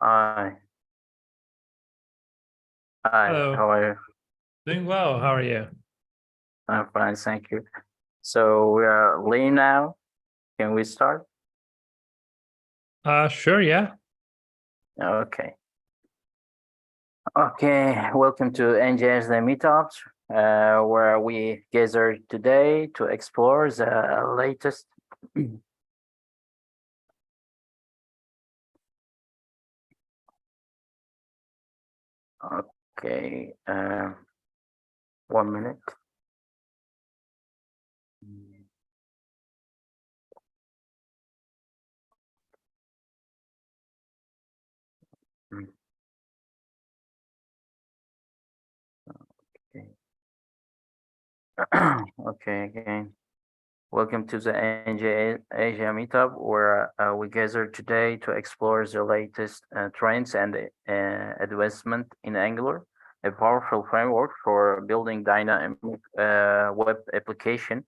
Hi. Hi, Hello, how are you? doing well. How are you? I'm fine, thank you. So we are late now. Can we start? Sure, yeah. Okay. Okay, welcome to NJS the Meetups, where we gather today to explore the latest. Okay, 1 minute. Okay. Okay, again. Welcome to the NJ Asia Meetup, where we gather today to explore the latest trends and advancement in Angular, a powerful framework for building dynamic web application.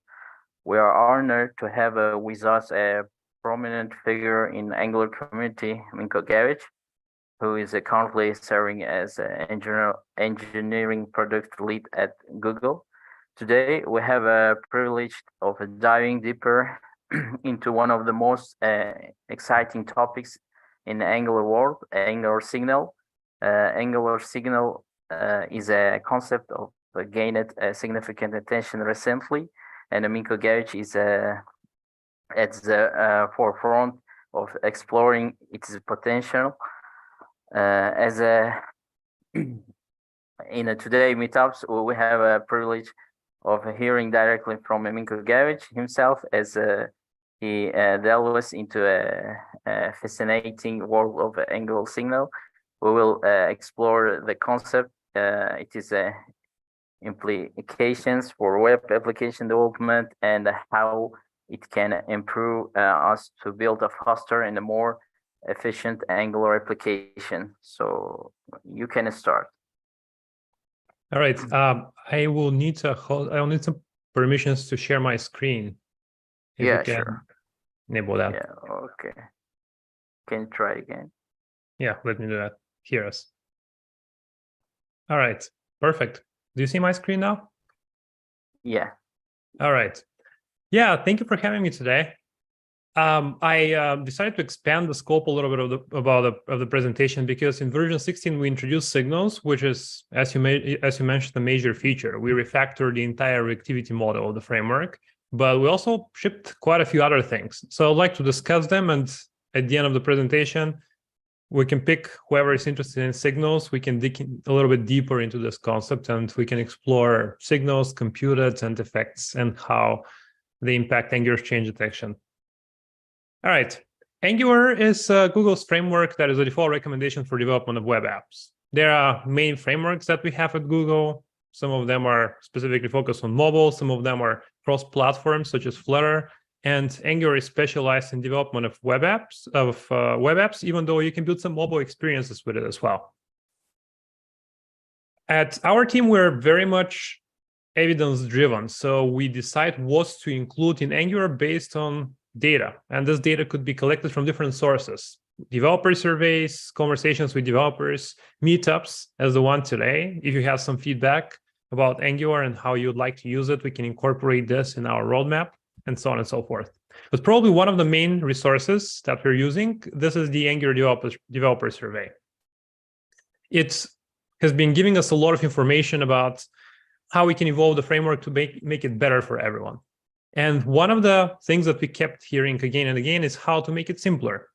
We are honored to have with us a prominent figure in Angular community, Minko Gechev, who is currently serving as engineering product lead at Google. Today, we have a privilege of diving deeper into one of the most exciting topics in the Angular world, Angular Signal. Angular Signal is a concept of gained significant attention recently, and Minko Gechev is at the forefront of exploring its potential. As a in a today meetups, we have a privilege of hearing directly from Minko Gechev himself as he delves into a fascinating world of Angular Signal. We will explore the concept, its implications for web application development, and how it can improve us to build a faster and a more efficient Angular application. So you can start. All right. I will need some permissions to share my screen. If you Yeah, can sure. enable that. Yeah, okay. Can you try again? Yeah, let me do that. Hear us. All right. Perfect. Do you see my screen now? Yeah. All right. Yeah, thank you for having me today. I decided to expand the scope a little bit of the presentation because in version 16 we introduced signals, which is, as you mentioned, a major feature. We refactored the entire reactivity model of the framework, but we also shipped quite a few other things. So I'd like to discuss them, and at the end of the presentation, we can pick whoever is interested in signals. We can dig a little bit deeper into this concept, and we can explore signals, computed, and effects, and how they impact Angular's change detection. All right. Angular is Google's framework that is a default recommendation for development of web apps. There are main frameworks that we have at Google. Some of them are specifically focused on mobile. Some of them are cross-platform, such as Flutter. And Angular is specialized in development of web apps, even though you can build some mobile experiences with it as well. At our team, we're very much evidence-driven. So we decide what to include in Angular based on data. And this data could be collected from different sources: developer surveys, conversations with developers, meetups, as the one today. If you have some feedback about Angular and how you'd like to use it, we can incorporate this in our roadmap, and so on and so forth. But probably one of the main resources that we're using, this is the Angular developer survey. It has been giving us a lot of information about how we can evolve the framework to make it better for everyone. And one of the things that we kept hearing again and again is how to make it simpler.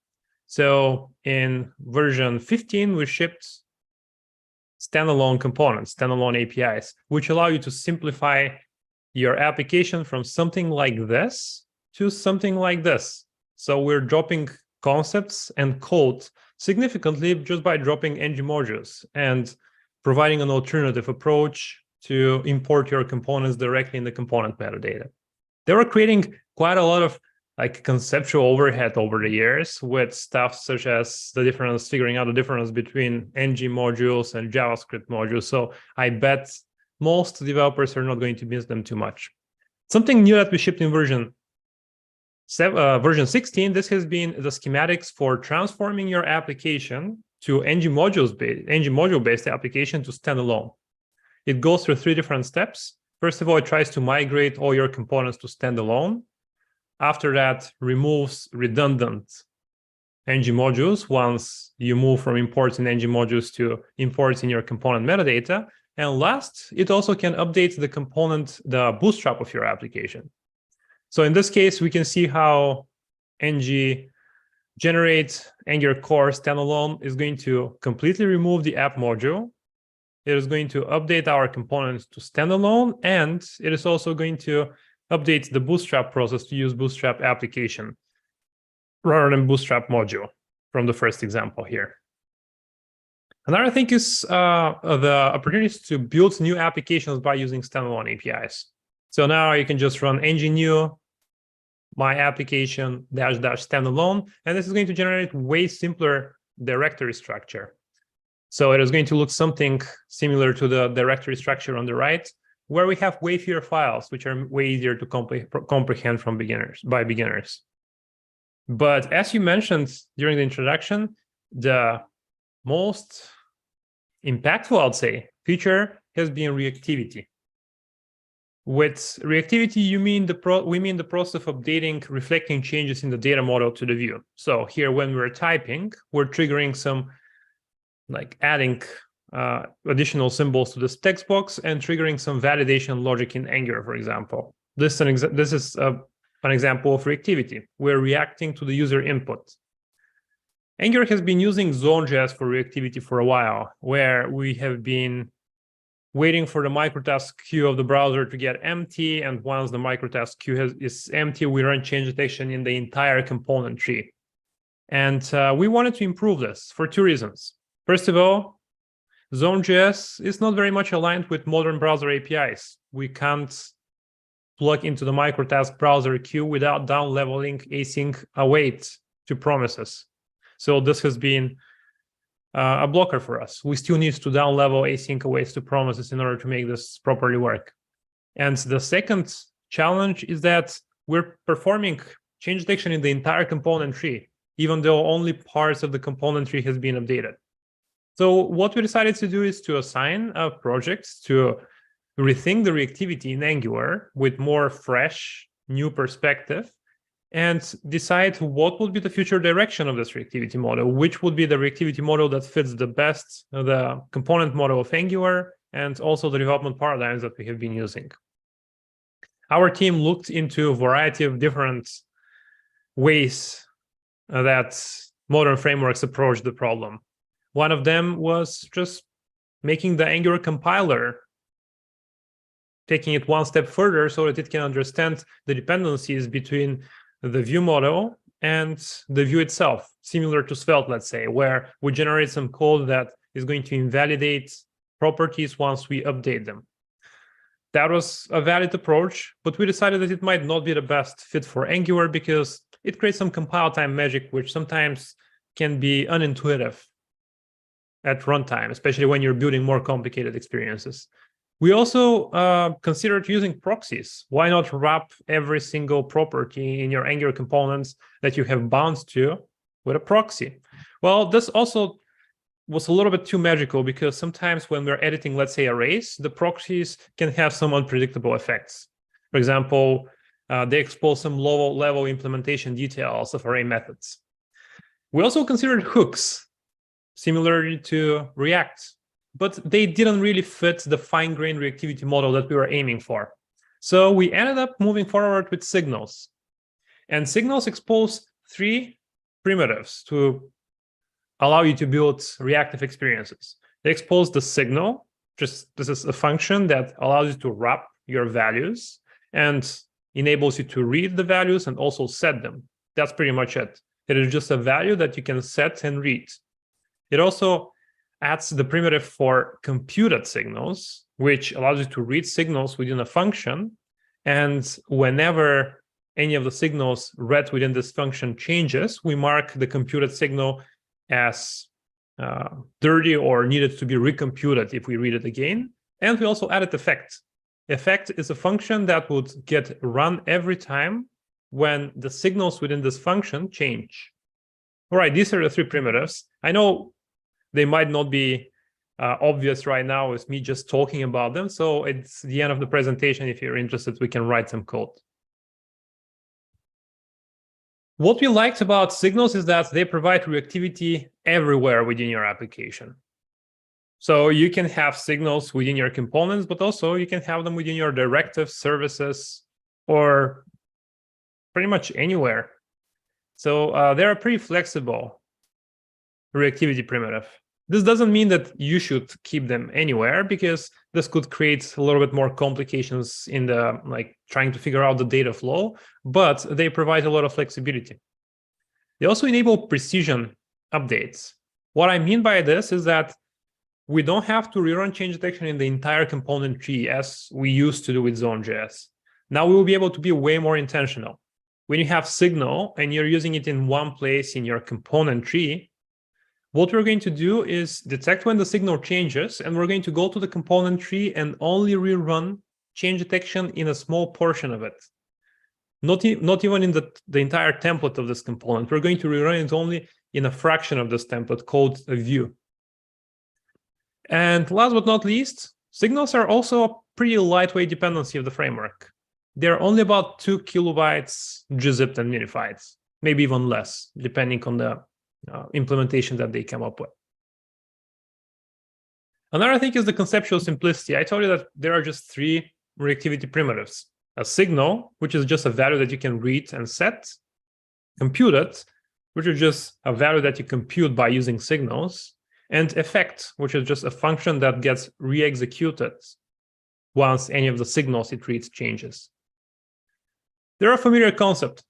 So in version 15, we shipped standalone components, standalone APIs, which allow you to simplify your application from something like this to something like this. So we're dropping concepts and code significantly just by dropping ng modules and providing an alternative approach to import your components directly in the component metadata. They were creating quite a lot of conceptual overhead over the years with stuff such as figuring out the difference between ng modules and JavaScript modules. So I bet most developers are not going to miss them too much. Something new that we shipped in version 16, this has been the schematics for transforming your application to ng module-based application to stand alone. It goes through 3 different steps. First of all, it tries to migrate all your components to stand alone. After that, removes redundant ng modules once you move from importing ng modules to importing your component metadata. And last, it also can update the component, the bootstrap of your application. So in this case, we can see how ng generate Angular core standalone is going to completely remove the app module. It is going to update our components to standalone, and it is also going to update the bootstrap process to use bootstrap application rather than bootstrap module from the first example here. Another thing is the opportunities to build new applications by using standalone APIs. So now you can just run ng new my application -- standalone, and this is going to generate way simpler directory structure. So it is going to look something similar to the directory structure on the right, where we have way fewer files, which are way easier to comprehend from by beginners. But as you mentioned during the introduction, the most impactful, I'd say, feature has been reactivity. With reactivity, we mean the process of updating, reflecting changes in the data model to the view. So here, when we're typing, we're triggering some, like adding additional symbols to this text box and triggering some validation logic in Angular, for example. This is an example of reactivity. We're reacting to the user input. Angular has been using Zone.js for reactivity for a while, where we have been waiting for the microtask queue of the browser to get empty, and once the microtask queue is empty, we run change detection in the entire component tree. And we wanted to improve this for 2 reasons. First of all, Zone.js is not very much aligned with modern browser APIs. We can't plug into the microtask browser queue without down-leveling async await to promises. So this has been a blocker for us. We still need to down-level async awaits to promises in order to make this properly work. And the second challenge is that we're performing change detection in the entire component tree, even though only parts of the component tree has been updated. So what we decided to do is to assign projects to rethink the reactivity in Angular with more fresh, new perspective, and decide what would be the future direction of this reactivity model, which would be the reactivity model that fits the best the component model of Angular and also the development paradigms that we have been using. Our team looked into a variety of different ways that modern frameworks approach the problem. One of them was just making the Angular compiler, taking it one step further so that it can understand the dependencies between the view model and the view itself, similar to Svelte, let's say, where we generate some code that is going to invalidate properties once we update them. That was a valid approach, but we decided that it might not be the best fit for Angular because it creates some compile time magic, which sometimes can be unintuitive at runtime, especially when you're building more complicated experiences. We also considered using proxies. Why not wrap every single property in your Angular components that you have bound to with a proxy? Well, this also was a little bit too magical because sometimes when we're editing, let's say, arrays, the proxies can have some unpredictable effects. For example, they expose some low-level implementation details of array methods. We also considered hooks, similarly to React, but they didn't really fit the fine-grained reactivity model that we were aiming for. So we ended up moving forward with signals. And signals expose 3 primitives to allow you to build reactive experiences. They expose the signal. This is a function that allows you to wrap your values and enables you to read the values and also set them. That's pretty much it. It is just a value that you can set and read. It also adds the primitive for computed signals, which allows you to read signals within a function. And whenever any of the signals read within this function changes, we mark the computed signal as dirty or needed to be recomputed if we read it again. And we also added effect. Effect is a function that would get run every time when the signals within this function change. All right, these are the 3 primitives. I know They might not be obvious right now with me just talking about them. So it's the end of the presentation. If you're interested, we can write some code. What we liked about signals is that they provide reactivity everywhere within your application. So you can have signals within your components, but also you can have them within your directives, services, or pretty much anywhere. So they're pretty flexible reactivity primitive. This doesn't mean that you should keep them anywhere, because this could create a little bit more complications in the trying to figure out the data flow, but they provide a lot of flexibility. They also enable precision updates. What I mean by this is that we don't have to rerun change detection in the entire component tree as we used to do with Zone.js. Now we will be able to be way more intentional. When you have signal and you're using it in one place in your component tree, what we're going to do is detect when the signal changes, and we're going to go to the component tree and only rerun change detection in a small portion of it. Not even in the entire template of this component. We're going to rerun it only in a fraction of this template called a view. And last but not least, signals are also a pretty lightweight dependency of the framework. They're only about 2 kilobytes gzipped and minified, maybe even less, depending on the implementation that they come up with. Another thing is the conceptual simplicity. I told you that there are just 3 reactivity primitives. A signal, which is just a value that you can read and set. Computed, which is just a value that you compute by using signals. And effect, which is just a function that gets re-executed once any of the signals it reads changes. They're a familiar concept.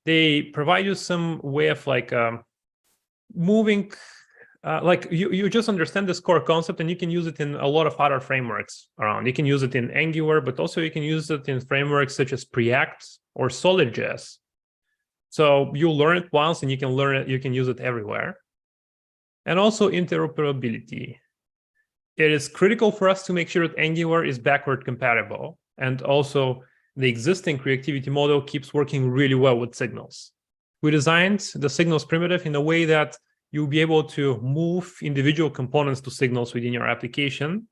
They provide you some way of moving, you just understand this core concept, and you can use it in a lot of other frameworks around. You can use it in Angular, but also you can use it in frameworks such as Preact or Solid.js. So you learn it once and you can learn it, you can use it everywhere. And also interoperability. It is critical for us to make sure that Angular is backward compatible, and also the existing reactivity model keeps working really well with signals. We designed the signals primitive in a way that you'll be able to move individual components to signals within your application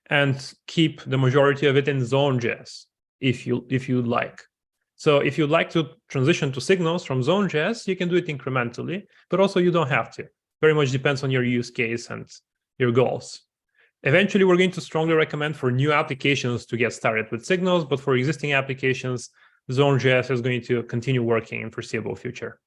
and keep the majority of it in Zone.js if you'd like. So if you'd like to transition to signals from Zone.js, you can do it incrementally, but also you don't have to. Very much depends on your use case and your goals. Eventually, we're going to strongly recommend for new applications to get started with signals, but for existing applications, Zone.js is going to continue working in foreseeable future.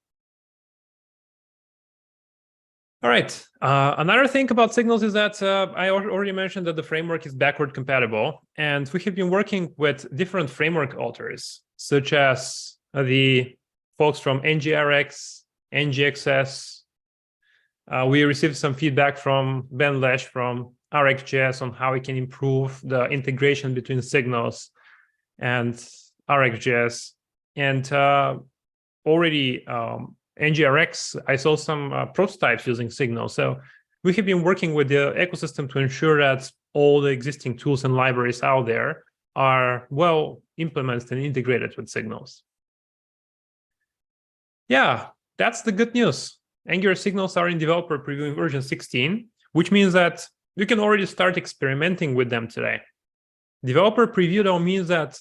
All right. Another thing about signals is that I already mentioned that the framework is backward compatible, and we have been working with different framework authors, such as the folks from NGRX, NGXS. We received some feedback from Ben Lesh from RxJS on how we can improve the integration between signals and RxJS. And already NGRX, I saw some prototypes using signals. So we have been working with the ecosystem to ensure that all the existing tools and libraries out there are well implemented and integrated with signals. Yeah, that's the good news. Angular signals are in developer preview version 16, which means that you can already start experimenting with them today. Developer preview, though, means that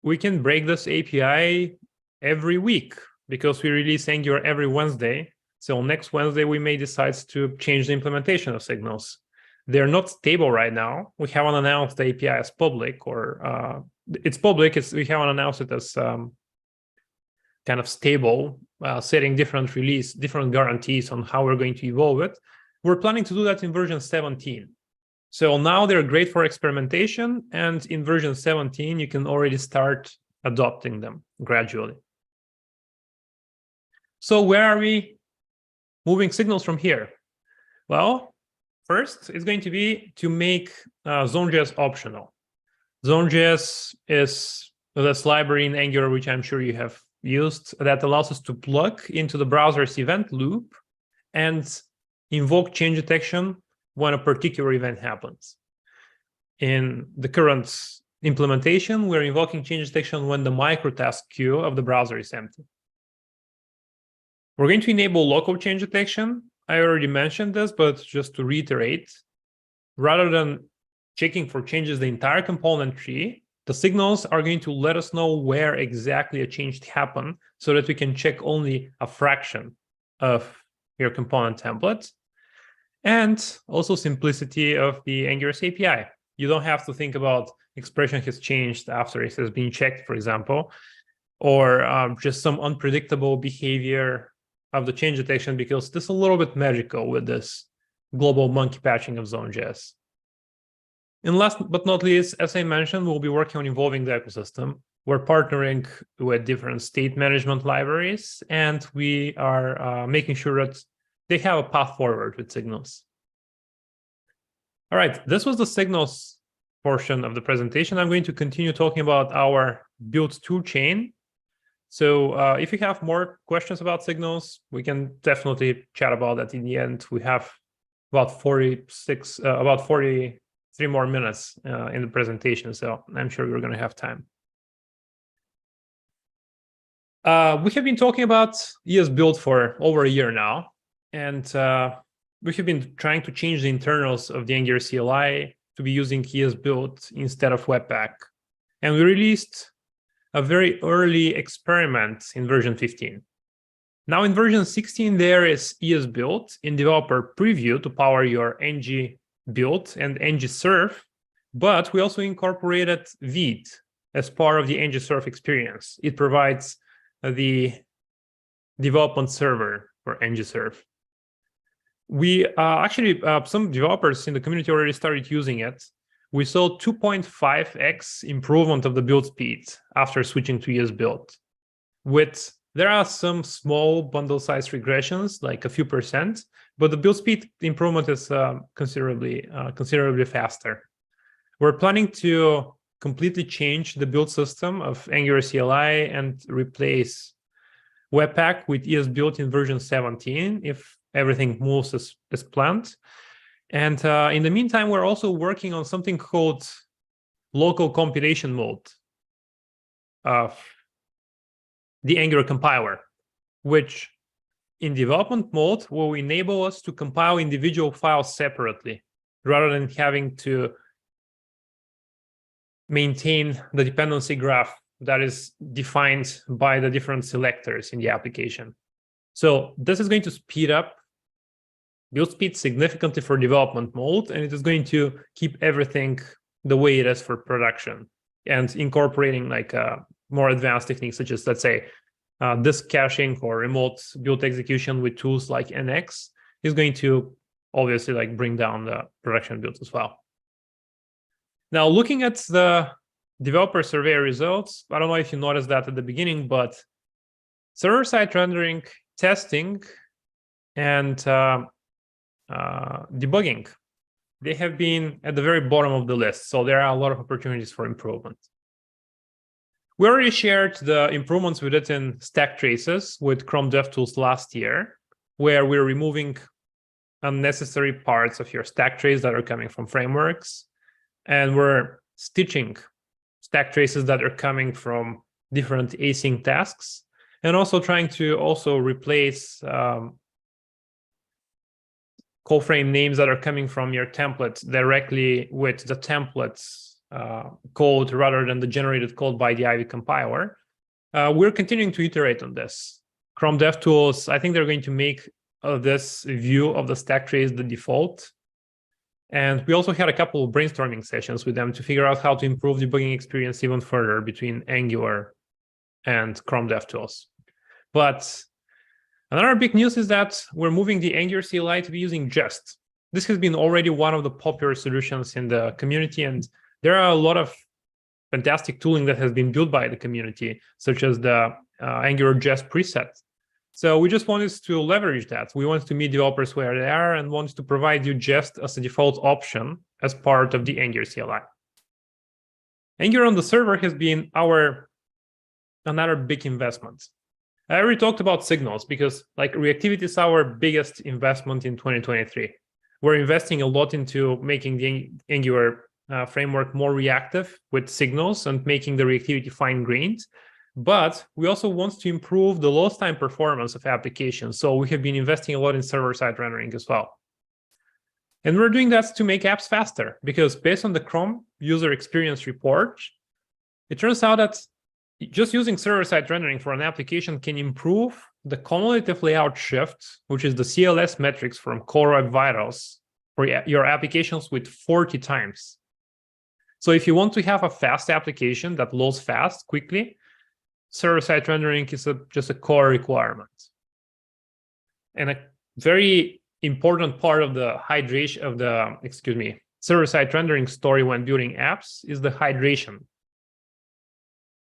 we can break this API every week because we release Angular every Wednesday. So next Wednesday, we may decide to change the implementation of signals. They're not stable right now. We haven't announced the API as public, or it's public. We haven't announced it as kind of stable, setting different guarantees on how we're going to evolve it. We're planning to do that in version 17. So now they're great for experimentation, and in version 17, you can already start adopting them gradually. So where are we moving signals from here? Well, first, it's going to be to make Zone.js optional. Zone.js is this library in Angular, which I'm sure you have used, that allows us to plug into the browser's event loop and invoke change detection when a particular event happens. In the current implementation, we're invoking change detection when the microtask queue of the browser is empty. We're going to enable local change detection I already mentioned this, but just to reiterate, rather than checking for changes the entire component tree, the signals are going to let us know where exactly a change happened so that we can check only a fraction of your component template. And also simplicity of the Angular's API. You don't have to think about expression has changed after it has been checked, for example, or just some unpredictable behavior of the change detection, because this is a little bit magical with this global monkey patching of Zone.js. And last but not least, as I mentioned, we'll be working on evolving the ecosystem. We're partnering with different state management libraries, and we are making sure that they have a path forward with signals. All right, this was the signals portion of the presentation. I'm going to continue talking about our build tool chain. So if you have more questions about signals, we can definitely chat about that in the end. We have about 43 more minutes in the presentation, so I'm sure we're going to have time. We have been talking about ES Build for over a year now, and we have been trying to change the internals of the Angular CLI to be using ES Build instead of Webpack. And we released a very early experiment in version 15. Now in version 16, there is ES Build in developer preview to power your ng build and ng serve, but we also incorporated Vite as part of the ng serve experience. It provides the development server for ng serve. We actually, some developers in the community already started using it. We saw 2.5x improvement of the build speed after switching to ES Build. There are some small bundle size regressions, like a few percent, but the build speed improvement is considerably faster. We're planning to completely change the build system of Angular CLI and replace Webpack with ES Build in version 17 if everything moves as planned. And in the meantime, we're also working on something called local compilation mode of the Angular compiler, which in development mode will enable us to compile individual files separately rather than having to maintain the dependency graph that is defined by the different selectors in the application. So this is going to speed up build speed significantly for development mode, and it is going to keep everything the way it is for production, and incorporating like more advanced techniques such as, let's say, disk caching or remote build execution with tools like NX is going to obviously like bring down the production builds as well. Now, looking at the developer survey results, I don't know if you noticed that at the beginning, but server-side rendering, testing, and debugging, they have been at the very bottom of the list. So there are a lot of opportunities for improvement. We already shared the improvements we did in stack traces with Chrome DevTools last year, where we're removing unnecessary parts of your stack trace that are coming from frameworks. And we're stitching stack traces that are coming from different async tasks, and also trying to also replace call frame names that are coming from your template directly with the template's code rather than the generated code by the Ivy compiler. We're continuing to iterate on this. Chrome DevTools, I think they're going to make this view of the stack trace the default. And we also had a couple of brainstorming sessions with them to figure out how to improve debugging experience even further between Angular and Chrome DevTools. But another big news is that we're moving the Angular CLI to be using Jest. This has been already one of the popular solutions in the community, and there are a lot of fantastic tooling that has been built by the community, such as the Angular Jest preset. So we just wanted to leverage that. We wanted to meet developers where they are and wanted to provide you Jest as a default option as part of the Angular CLI. Angular on the server has been another big investment. I already talked about signals because like reactivity is our biggest investment in 2023. We're investing a lot into making the Angular framework more reactive with signals and making the reactivity fine-grained. But we also want to improve the load time performance of applications. So we have been investing a lot in server-side rendering as well. And we're doing that to make apps faster, because based on the Chrome user experience report, it turns out that just using server-side rendering for an application can improve the cumulative layout shift, which is the CLS metrics from Core Web Vitals for your applications with 40 times. So if you want to have a fast application that loads fast, quickly, server-side rendering is just a core requirement. And a very important part of the server-side rendering story when building apps is the hydration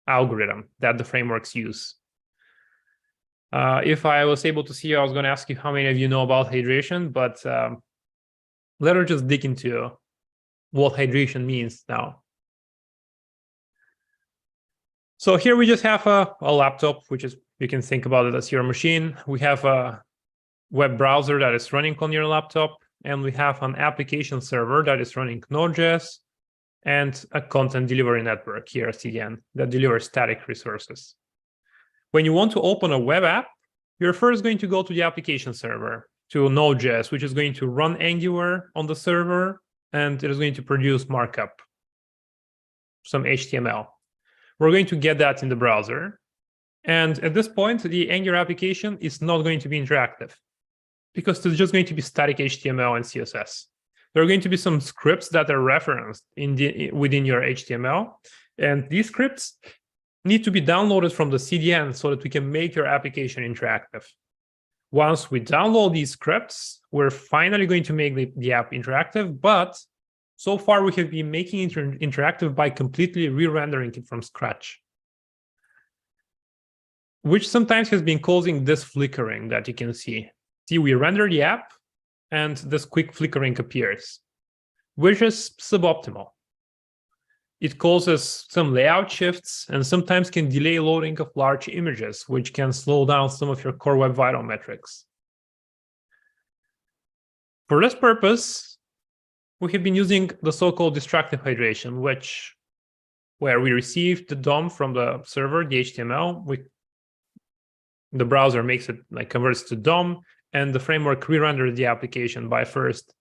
algorithm that the frameworks use. If I was able to see you, I was going to ask you how many of you know about hydration, but let us just dig into what hydration means now. So here we just have a laptop, which is, you can think about it as your machine. We have a web browser that is running on your laptop, and we have an application server that is running Node.js and a content delivery network here, CDN, that delivers static resources. When you want to open a web app, you're first going to go to the application server, to Node.js, which is going to run Angular on the server, and it is going to produce markup, some HTML. We're going to get that in the browser. And at this point, the Angular application is not going to be interactive, because it's just going to be static HTML and CSS. There are going to be some scripts that are referenced within your HTML. And these scripts need to be downloaded from the CDN so that we can make your application interactive. Once we download these scripts, we're finally going to make the app interactive. But so far, we have been making it interactive by completely re-rendering it from scratch, which sometimes has been causing this flickering that you can see. See, we render the app, and this quick flickering appears, which is suboptimal. It causes some layout shifts and sometimes can delay loading of large images, which can slow down some of your Core Web Vital metrics. For this purpose, we have been using the so-called destructive hydration, where we receive the DOM from the server, the HTML, the browser makes it, converts to DOM, and the framework re-renders the application by first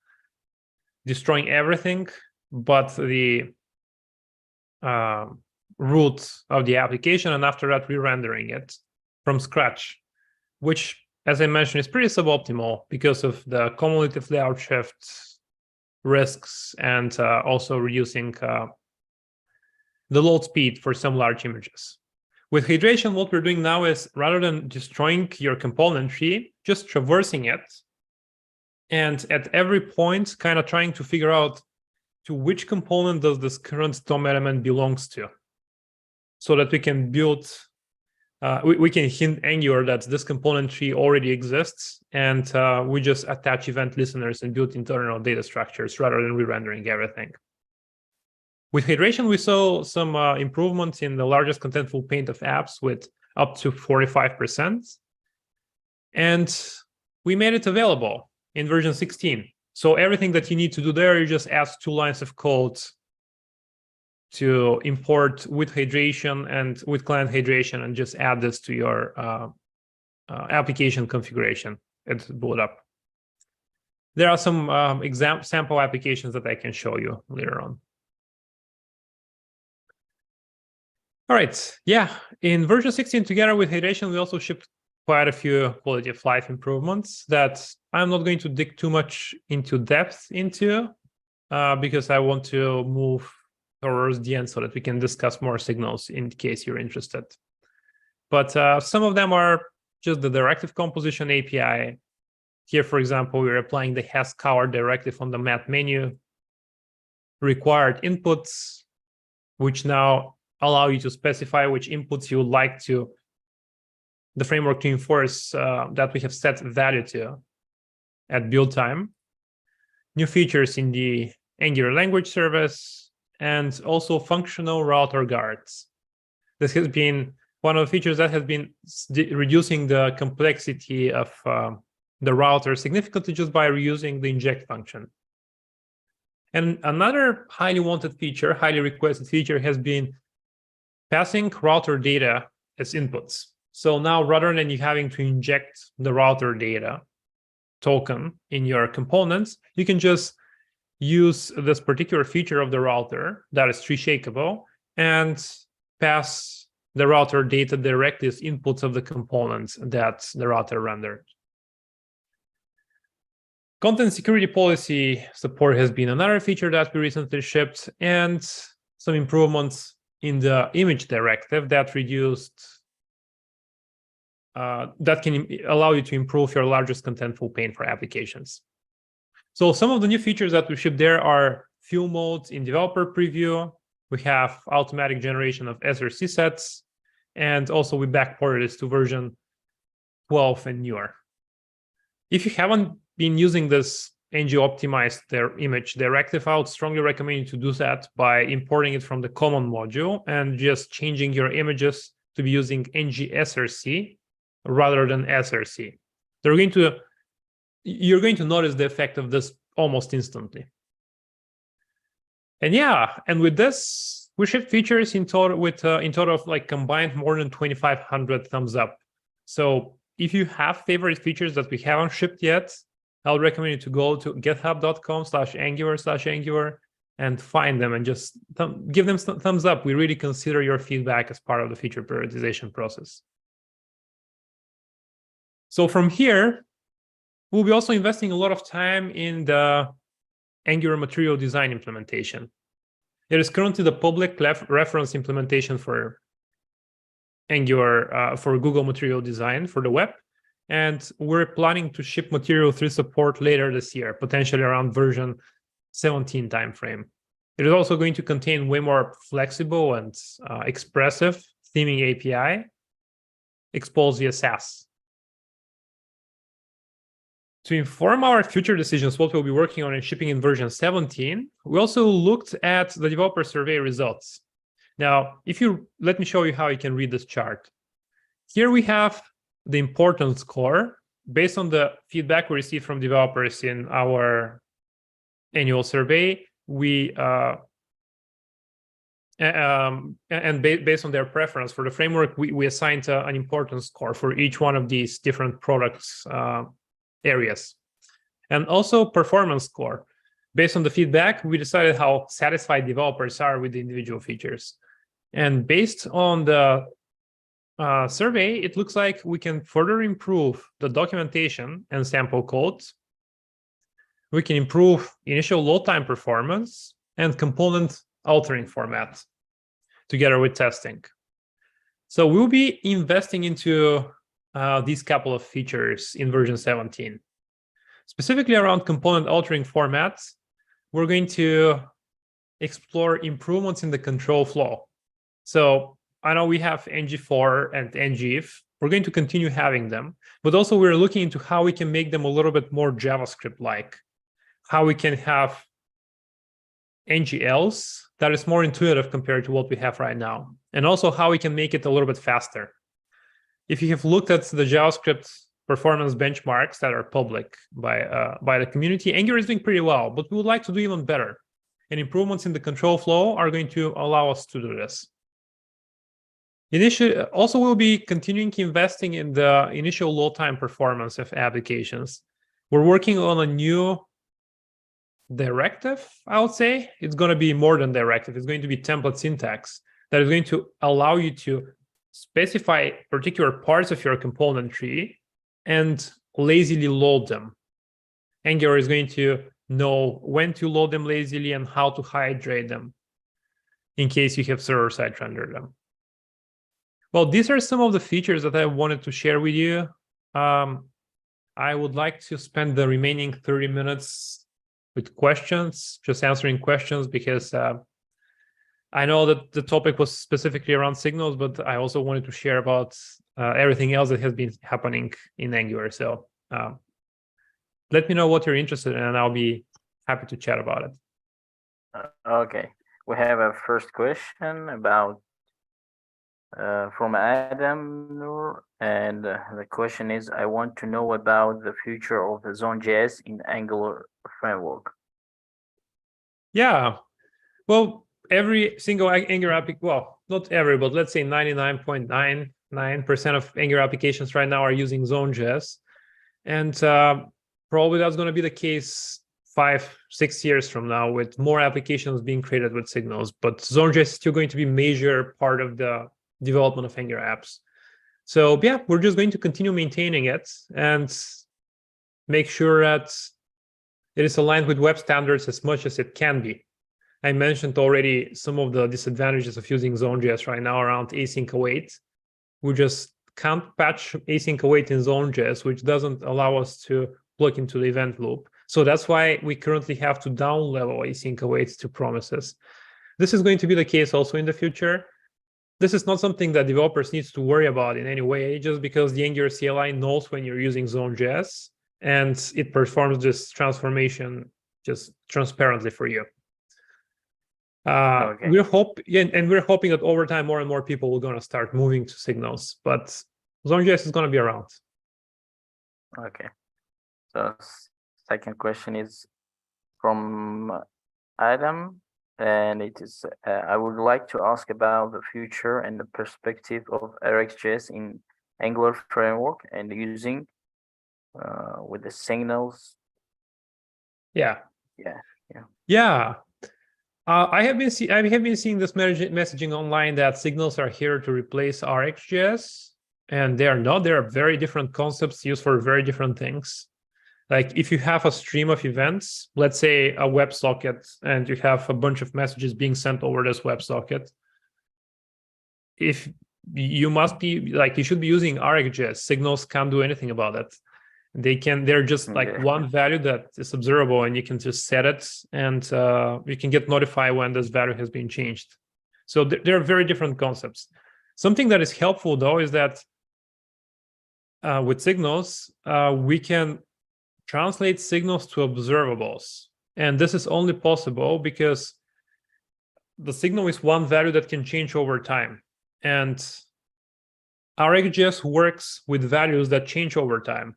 destroying everything but the root of the application, and after that re-rendering it from scratch, which, as I mentioned, is pretty suboptimal because of the cumulative layout shifts, risks, and also reducing the load speed for some large images. With hydration, what we're doing now is, rather than destroying your component tree, just traversing it, and at every point, kind of trying to figure out to which component does this current DOM element belongs to, so that we can build, we can hint Angular that this component tree already exists, and we just attach event listeners and build internal data structures rather than re-rendering everything. With hydration, we saw some improvements in the largest contentful paint of apps with up to 45%. And we made it available in version 16. So everything that you need to do there, you just add 2 lines of code to import with hydration and with client hydration, and just add this to your application configuration and boot up. There are some sample applications that I can show you later on. All right, yeah, in version 16, together with hydration, we also shipped quite a few quality of life improvements that I'm not going to dig too much into depth into, because I want to move towards the end so that we can discuss more signals in case you're interested. But some of them are just the directive composition API. Here, for example, we're applying the has_color directive on the map menu, required inputs, which now allow you to specify which inputs you would like the framework to enforce that we have set value to at build time. New features in the Angular language service, and also functional router guards. This has been one of the features that has been reducing the complexity of the router significantly just by reusing the inject function. And another highly wanted feature, highly requested feature, has been passing router data as inputs. So now rather than you having to inject the router data token in your components, you can just use this particular feature of the router that is tree shakeable and pass the router data directly as inputs of the components that the router rendered. Content security policy support has been another feature that we recently shipped, and some improvements in the image directive that reduced that can allow you to improve your largest contentful pane for applications. So some of the new features that we shipped there are fill modes in developer preview. We have automatic generation of SRC sets, and also we backported this to version 12 and newer. If you haven't been using this ng optimized their image directive, I would strongly recommend you to do that by importing it from the common module and just changing your images to be using ng SRC rather than SRC. You're going to notice the effect of this almost instantly. And yeah, and with this, we shipped features in total with in total of like combined more than 2,500 thumbs up. So if you have favorite features that we haven't shipped yet, I would recommend you to go to github.com/angular and find them and just give them some thumbs up. We really consider your feedback as part of the feature prioritization process. So from here, we'll be also investing a lot of time in the Angular material design implementation. It is currently the public reference implementation for Angular for Google Material Design for the web. And we're planning to ship Material 3 support later this year, potentially around version 17 timeframe. It is also going to contain way more flexible and expressive theming API, exposed via SaaS. To inform our future decisions, what we'll be working on and shipping in version 17, we also looked at the developer survey results. Now, let me show you how you can read this chart. Here we have the importance score based on the feedback we received from developers in our annual survey. Based on their preference for the framework, we assigned an importance score for each one of these different products areas. And also performance score. Based on the feedback, we decided how satisfied developers are with the individual features. And based on the survey, it looks like we can further improve the documentation and sample codes. We can improve initial load time performance and component altering format together with testing. So we'll be investing into these couple of features in version 17. Specifically around component altering formats, we're going to explore improvements in the control flow. So I know we have ng4 and ngIf. We're going to continue having them, but also we're looking into how we can make them a little bit more JavaScript-like, how we can have ngelse that is more intuitive compared to what we have right now, and also how we can make it a little bit faster. If you have looked at the JavaScript performance benchmarks that are public by the community, Angular is doing pretty well, but we would like to do even better. And improvements in the control flow are going to allow us to do this. Also, we'll be continuing investing in the initial load time performance of applications. We're working on a new directive, I would say. It's going to be more than directive. It's going to be template syntax that is going to allow you to specify particular parts of your component tree and lazily load them. Angular is going to know when to load them lazily and how to hydrate them in case you have server-side rendered them. Well, these are some of the features that I wanted to share with you. I would like to spend the remaining 30 minutes with questions, just answering questions, because I know that the topic was specifically around signals, but I also wanted to share about everything else that has been happening in Angular. So let me know what you're interested in, and I'll be happy to chat about it. Okay, we have a first question about from Adam Noor, and the question is, I want to know about the future of the Zone.js in Angular framework. Yeah, well, every single Angular application, well, not every, but let's say 99.9 99% of Angular applications right now are using Zone.js. And probably that's going to be the case 5-6 years from now, with more applications being created with signals. But Zone.js is still going to be a major part of the development of Angular apps. So yeah, we're just going to continue maintaining it and make sure that it is aligned with web standards as much as it can be. I mentioned already some of the disadvantages of using Zone.js right now around async await. We just can't patch async await in Zone.js, which doesn't allow us to plug into the event loop. So that's why we currently have to down level async awaits to promises. This is going to be the case also in the future. This is not something that developers need to worry about in any way, just because the Angular CLI knows when you're using Zone.js, and it performs this transformation just transparently for you. Okay. We're hoping that over time more and more people are going to start moving to signals, but Zone.js is going to be around. Okay. So second question is from Adam, and it is I would like to ask about the future and the perspective of RxJS in Angular framework and using with the signals. Yeah. I have been seeing this messaging online that signals are here to replace RxJS, and they are not. They are very different concepts used for very different things. Like if you have a stream of events, let's say a WebSocket, and you have a bunch of messages being sent over this WebSocket, if you must be like, you should be using RxJS. Signals can't do anything about it. They're just like one value that is observable, and you can just set it, and you can get notified when this value has been changed. So they're very different concepts. Something that is helpful though is that with signals, we can translate signals to observables. And this is only possible because the signal is one value that can change over time. And RxJS works with values that change over time.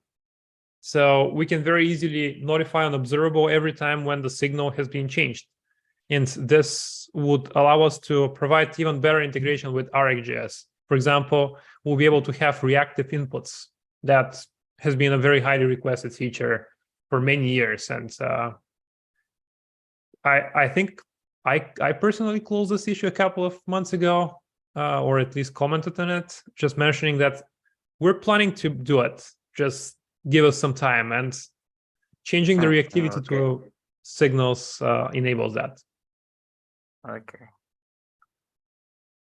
So we can very easily notify an observable every time when the signal has been changed. And this would allow us to provide even better integration with RxJS. For example, we'll be able to have reactive inputs. That has been a very highly requested feature for many years. And I think I personally closed this issue a couple of months ago, or at least commented on it, just mentioning that we're planning to do it. Just give us some time, and changing the reactivity to signals enables that. Okay.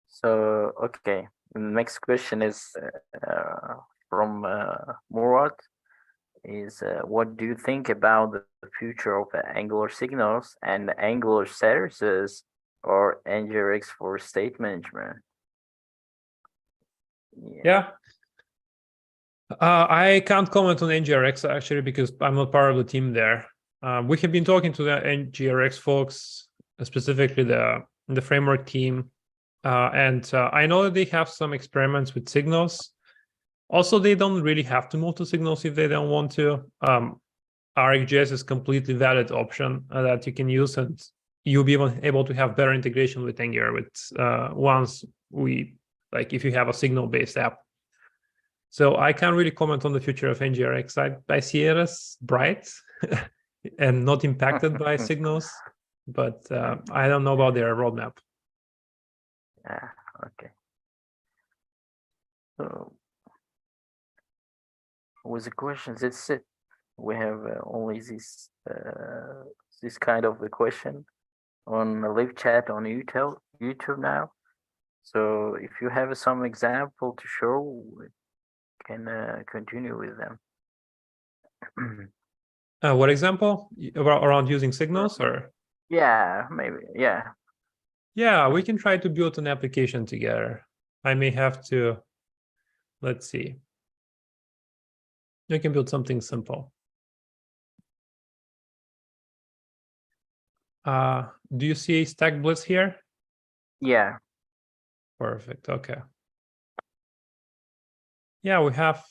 So, okay. The next question is from Murad. Is what do you think about the future of Angular signals and Angular services or NGRX for state management? Yeah. I can't comment on NGRX actually because I'm not part of the team there. We have been talking to the NGRX folks, specifically the framework team, and I know that they have some experiments with signals. Also, they don't really have to move to signals if they don't want to. RxJS is a completely valid option that you can use, and you'll be able to have better integration with Angular once if you have a signal-based app. So I can't really comment on the future of NGRX. I see it as bright and not impacted by signals, but I don't know about their roadmap. Yeah, okay. So with the questions, that's it. We have only this kind of a question on the live chat on YouTube now. So if you have some example to show, we can continue with them. What example around using signals, or? Yeah, maybe. Yeah. Yeah, we can try to build an application together. I may have to. Let's see. You can build something simple. Do you see Stack Blitz here? Yeah. Perfect. Okay. Yeah, we have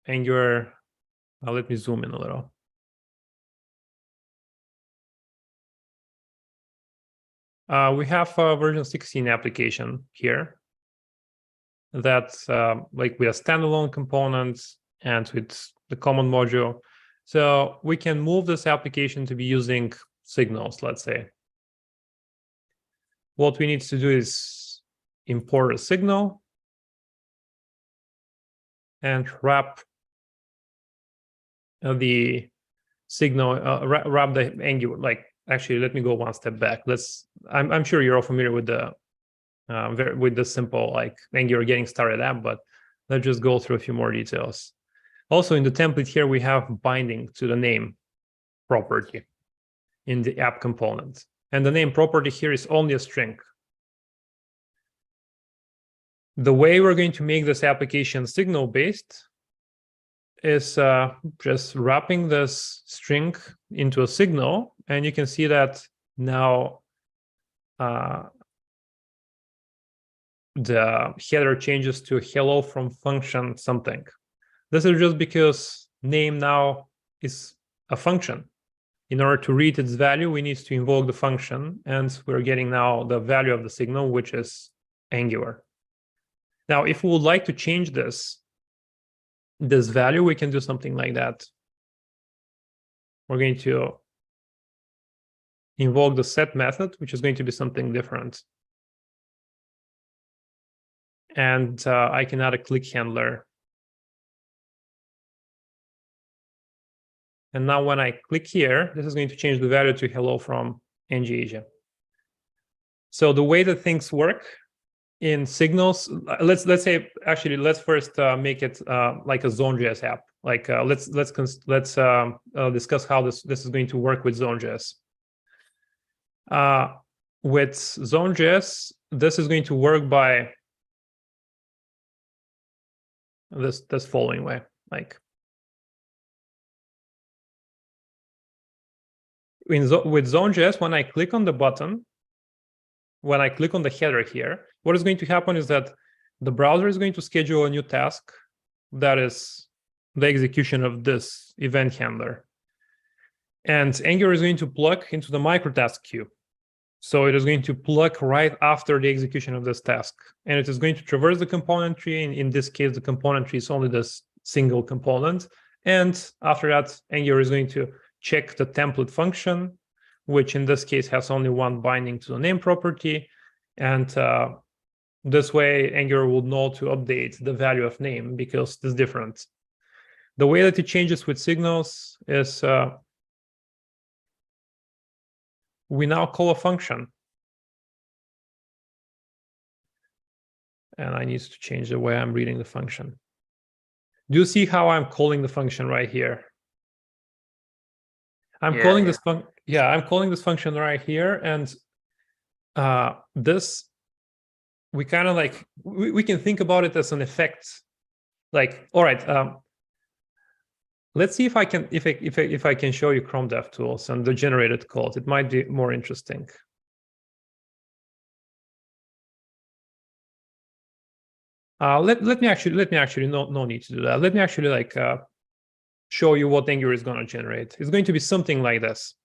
Angular. Let me zoom in a little. We have a version 16 application here. that like with a standalone component and with the common module. So we can move this application to be using signals, let's say. What we need to do is import a signal and wrap the signal, wrap the Angular. Like, actually, let me go one step back. I'm sure you're all familiar with the simple like Angular getting started app, but let's just go through a few more details. Also, in the template here, we have binding to the name property in the app component. And the name property here is only a string. The way we're going to make this application signal-based is just wrapping this string into a signal. And you can see that now the header changes to hello from function something. This is just because name now is a function. In order to read its value, we need to invoke the function, and we're getting now the value of the signal, which is Angular. Now, if we would like to change this value, we can do something like that. We're going to invoke the set method, which is going to be something different. And I can add a click handler. And now when I click here, this is going to change the value to hello from ng-Asia. So the way that things work in signals, let's say, actually, let's first make it like a Zone.js app. Like let's discuss how this is going to work with Zone.js. With Zone.js, this is going to work by this following way. Like with Zone.js, when I click on the button, when I click on the header here, what is going to happen is that the browser is going to schedule a new task that is the execution of this event handler. And Angular is going to plug into the microtask queue. So it is going to plug right after the execution of this task. And it is going to traverse the component tree. In this case, the component tree is only this single component. And after that, Angular is going to check the template function, which in this case has only one binding to the name property. And this way, Angular will know to update the value of name because it's different. The way that it changes with signals is we now call a function. And I need to change the way I'm reading the function. Do you see how I'm calling the function right here? I'm calling this function right here, and this we kind of like we can think about it as an effect. Like, all right, let's see if I can show you Chrome DevTools and the generated code. It might be more interesting. Let me actually no need to do that. Let me actually like show you what Angular is going to generate. It's going to be something like this.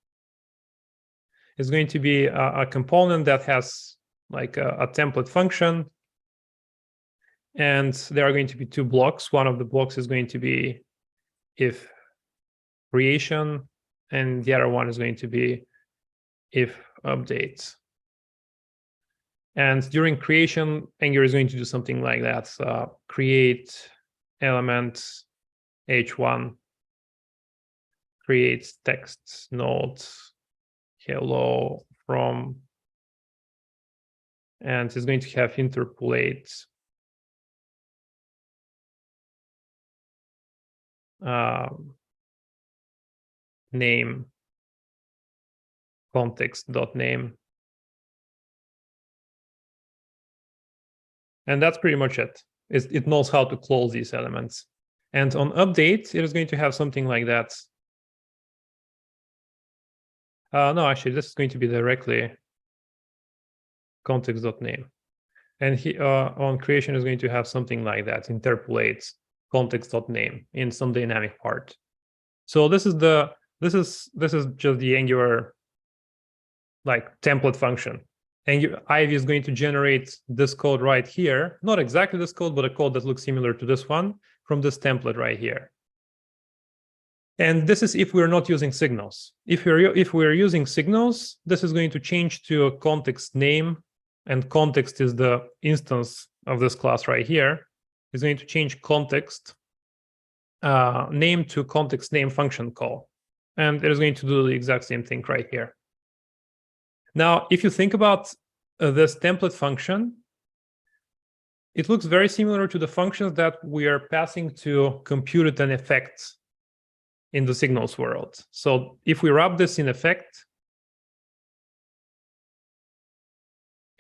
It's going to be a component that has like a template function. And there are going to be two blocks. One of the blocks is going to be if creation, and the other one is going to be if update. And during creation, Angular is going to do something like that. Create element h1, create text node hello from, and it's going to have interpolate name context.name. And that's pretty much it. It knows how to close these elements. And on update, it is going to have something like that. No, actually, this is going to be directly context.name. And on creation is going to have something like that, interpolates context.name in some dynamic part. So this is just the Angular like template function. Ivy is going to generate this code right here. Not exactly this code, but a code that looks similar to this one from this template right here. And this is if we're not using signals. If we're using signals, this is going to change to a context name, and context is the instance of this class right here. It's going to change context name to context name function call. And it is going to do the exact same thing right here. Now, if you think about this template function, it looks very similar to the functions that we are passing to compute an effect in the signals world. So if we wrap this in effect,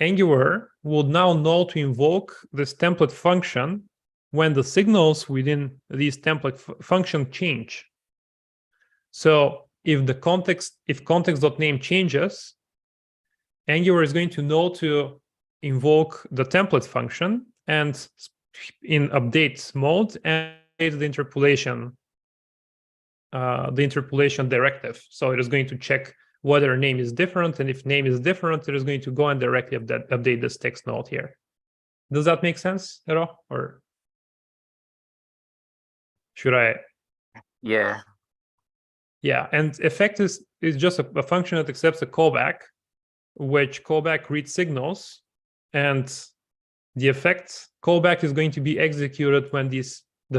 Angular would now know to invoke this template function when the signals within these template function change. So if context.name changes, Angular is going to know to invoke the template function and in update mode and the interpolation directive. So it is going to check whether name is different, and if name is different, it is going to go and directly update this text node here. Does that make sense at all, or should I? Yeah. Yeah, and effect is just a function that accepts a callback, which callback reads signals, and the effect callback is going to be executed when the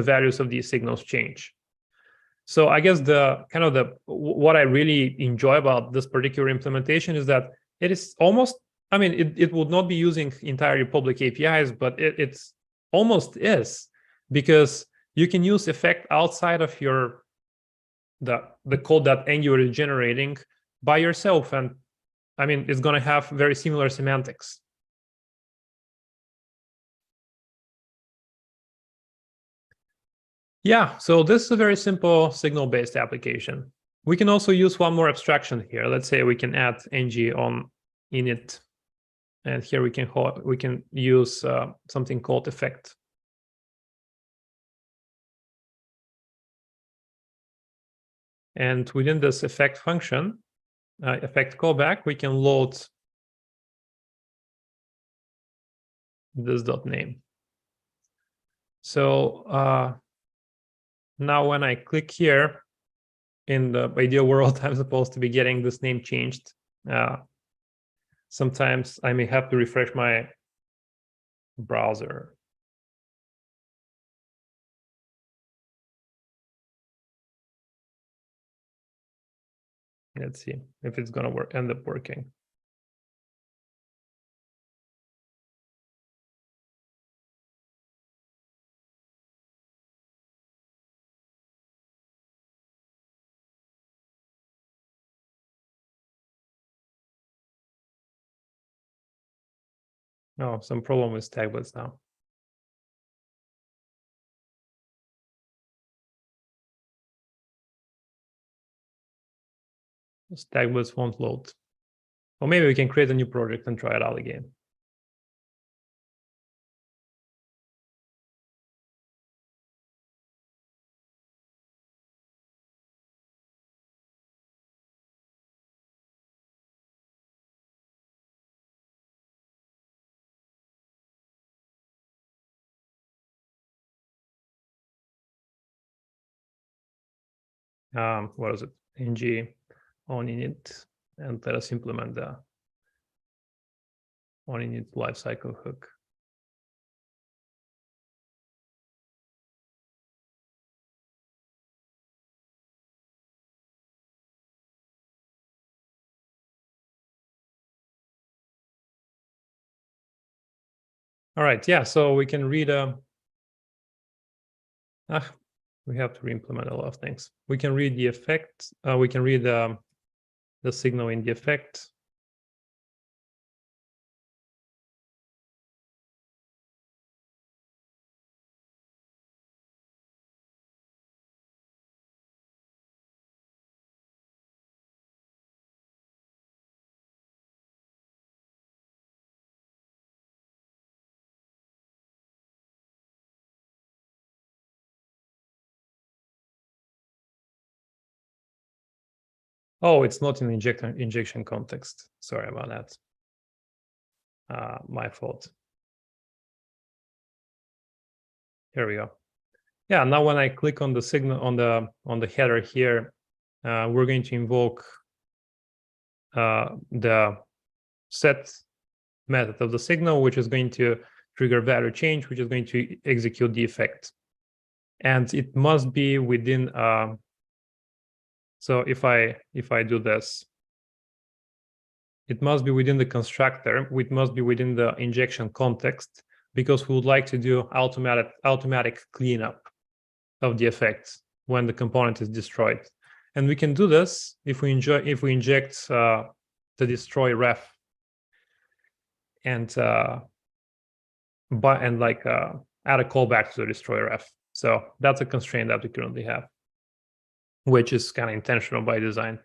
values of these signals change. So I guess what I really enjoy about this particular implementation is that it is almost, I mean, it would not be using entirely public APIs, but it's almost is, because you can use effect outside of the code that Angular is generating by yourself. And I mean, it's going to have very similar semantics. Yeah, so this is a very simple signal-based application. We can also use one more abstraction here. Let's say we can add ng on init, and here we can use something called effect. And within this effect function, effect callback, we can load this .name. So now when I click here, in the ideal world, I'm supposed to be getting this name changed. Sometimes I may have to refresh my browser. Let's see if it's going to end up working. Oh, some problem with taglets now. Those taglets won't load. Or maybe we can create a new project and try it out again. What is it? ng on init, and let us implement the on init lifecycle hook. All right, yeah, so we can read we have to re-implement a lot of things. We can read the effect. We can read the signal in the effect. Oh, it's not in injection context. Sorry about that. My fault. Here we go. Yeah, now when I click on the signal on the header here, we're going to invoke the set method of the signal, which is going to trigger value change, which is going to execute the effect. And it must be within. So if I do this, it must be within the constructor. It must be within the injection context, because we would like to do automatic cleanup of the effects when the component is destroyed. And we can do this if we inject the destroy ref and add a callback to the destroy ref. So that's a constraint that we currently have, which is kind of intentional by design.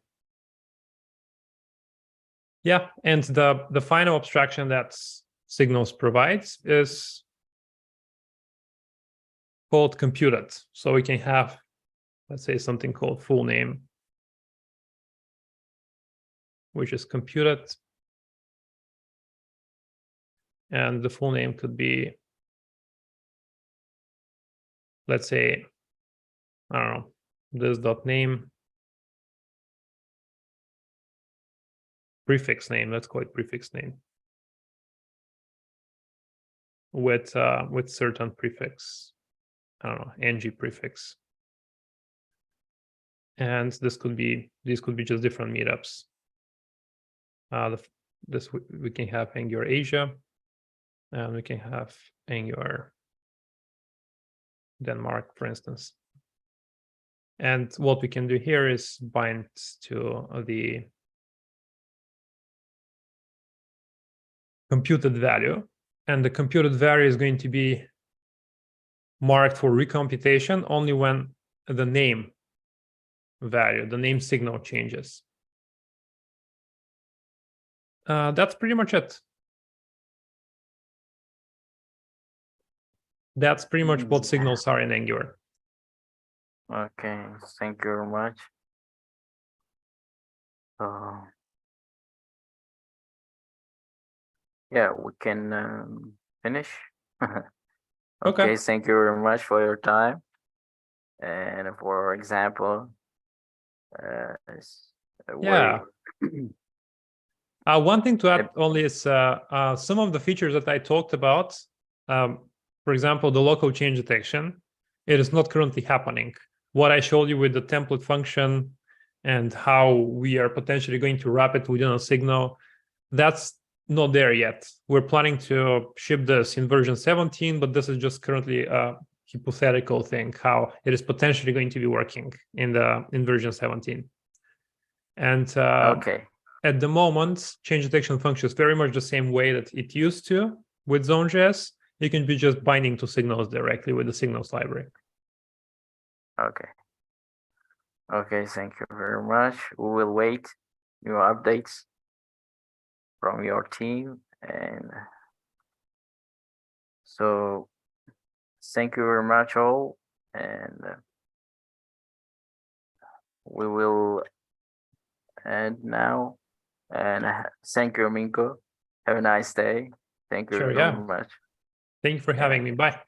Yeah, and the final abstraction that Signals provides is called computed. So we can have, let's say, something called full name, which is computed. And the full name could be, let's say, I don't know, this dot name, prefix name, let's call it prefix name, with certain prefix, I don't know, ng prefix. And these could be just different meetups. This we can have Angular Asia, and we can have Angular Denmark, for instance. And what we can do here is bind to the computed value, and the computed value is going to be marked for recomputation only when the name value, the name signal changes. That's pretty much it. That's pretty much what signals are in Angular. Okay, thank you very much. Yeah, we can finish. Okay, thank you very much for your time. And for example, yeah. One thing to add only is some of the features that I talked about. For example, the local change detection, it is not currently happening. What I showed you with the template function and how we are potentially going to wrap it within a signal, that's not there yet. We're planning to ship this in version 17, but this is just currently a hypothetical thing, how it is potentially going to be working in version 17. And okay. At the moment, change detection functions very much the same way that it used to with Zone.js. You can be just binding to signals directly with the signals library. Okay. Okay, thank you very much. We will wait new updates from your team. And so thank you very much all. And we will end now. And thank you, Minko. Have a nice day. Thank you very much. Thank you for having me. Bye.